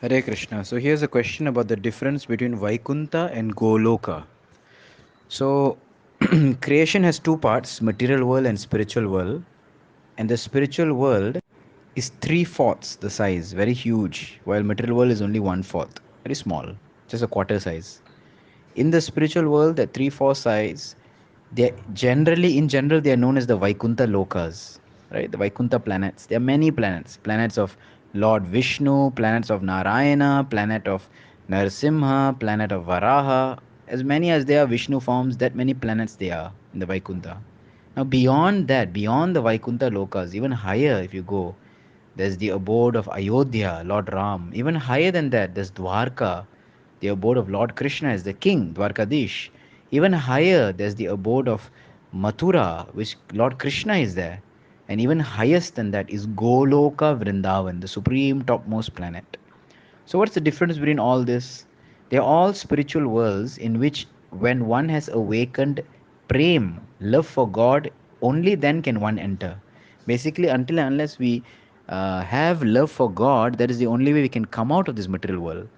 Hare Krishna. So here's a question about the difference between Vaikuntha and Goloka. So creation has two parts, material world and spiritual world. And the spiritual world is three-fourths the size, very huge, while material world is only one-fourth, very small, just a quarter size. In the spiritual world, the three-fourths size, they generally, in general, they are known as the Vaikuntha Lokas, right? The Vaikuntha planets. There are many planets, planets of Lord Vishnu, planets of Narayana, planet of Narasimha, planet of Varaha. As many as there are Vishnu forms, that many planets there are in the Vaikuntha. Now, beyond that, beyond the Vaikuntha Lokas, even higher if you go, there's the abode of Ayodhya, Lord Ram. Even higher than that, there's Dwarka, the abode of Lord Krishna as the king, Dwarkadish. Even higher, there's the abode of Mathura, which Lord Krishna is there. And even highest than that is Goloka Vrindavan, the supreme topmost planet. So, what's the difference between all this? They're all spiritual worlds in which, when one has awakened prem, love for God, only then can one enter. Basically, until and unless we have love for God, that is the only way we can come out of this material world.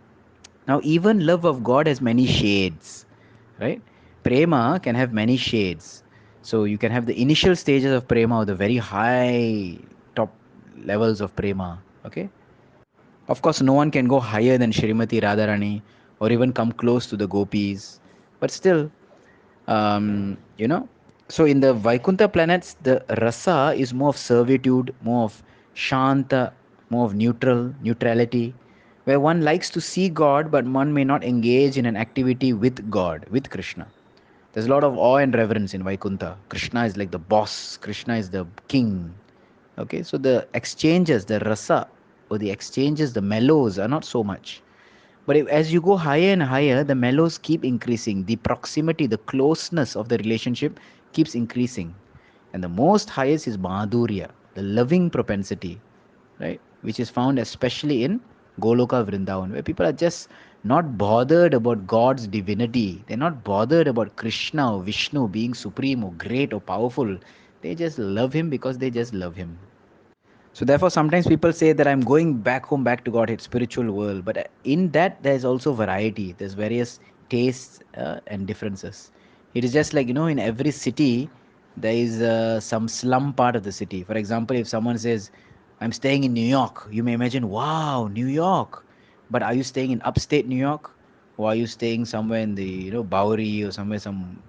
Now, even love of God has many shades, right? Prema can have many shades. So, you can have the initial stages of prema or the very high top levels of prema, okay? Of course, no one can go higher than Shrimati Radharani or even come close to the gopis. But still, you know, so in the Vaikuntha planets, the rasa is more of servitude, more of shanta, more of neutrality, where one likes to see God, but one may not engage in an activity with God, with Krishna. There's a lot of awe and reverence in Vaikuntha. Krishna is like the boss, Krishna is the king. Okay, so the exchanges, the rasa, or the exchanges, the mellows are not so much. But as you go higher and higher, the mellows keep increasing. The proximity, the closeness of the relationship keeps increasing. And the most highest is Madhurya, the loving propensity, right? Which is found especially in Goloka Vrindavan, where people are just not bothered about God's divinity. They're not bothered about Krishna or Vishnu being supreme or great or powerful. They just love him because they just love him. So therefore, sometimes people say that I'm going back home, back to Godhead, spiritual world. But in that, there's also variety. There's various tastes and differences. It is just like, in every city, there is some slum part of the city. For example, if someone says, I'm staying in New York, you may imagine, wow, New York. But are you staying in upstate New York? Or are you staying somewhere in the, Bowery or somewhere, some,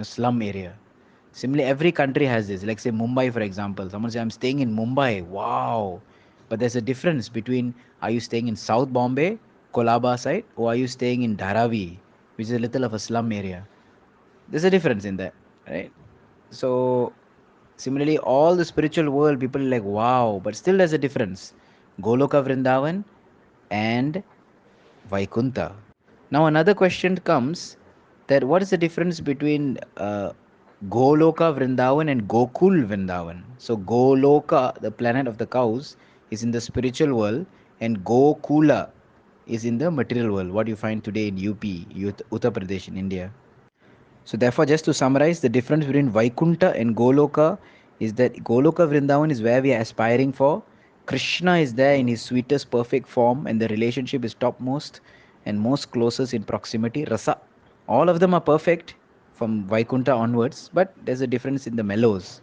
slum area? Similarly, every country has this. Like say Mumbai, for example. Someone say, I'm staying in Mumbai. Wow. But there's a difference between are you staying in South Bombay, Kolaba side, or are you staying in Dharavi, which is a little of a slum area. There's a difference in that, right? So similarly, all the spiritual world, people are like, wow, but still there's a difference. Goloka Vrindavan and Vaikuntha. Now another question comes that what is the difference between Goloka Vrindavan and Gokul Vrindavan? So Goloka, the planet of the cows, is in the spiritual world, and Gokula is in the material world. What you find today in UP, Uttar Pradesh in India. So therefore, just to summarize, the difference between Vaikuntha and Goloka is that Goloka Vrindavan is where we are aspiring for. Krishna is there in his sweetest perfect form, and the relationship is topmost and most closest in proximity. Rasa. All of them are perfect from Vaikuntha onwards, but there's a difference in the mellows.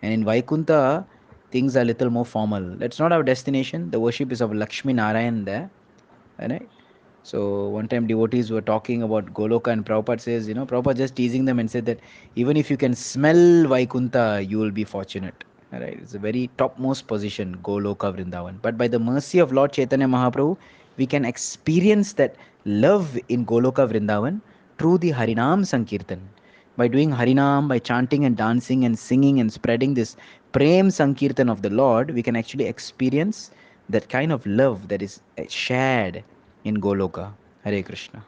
And in Vaikuntha, things are a little more formal. That's not our destination. The worship is of Lakshmi Narayan there. Right? So one time devotees were talking about Goloka and Prabhupada says, Prabhupada just teasing them and said that even if you can smell Vaikuntha, you will be fortunate. Right? It's a very topmost position, Goloka Vrindavan. But by the mercy of Lord Chaitanya Mahaprabhu, we can experience that love in Goloka Vrindavan through the Harinam Sankirtan. By doing Harinam, by chanting and dancing and singing and spreading this Prem Sankirtan of the Lord, we can actually experience that kind of love that is shared in Goloka. Hare Krishna.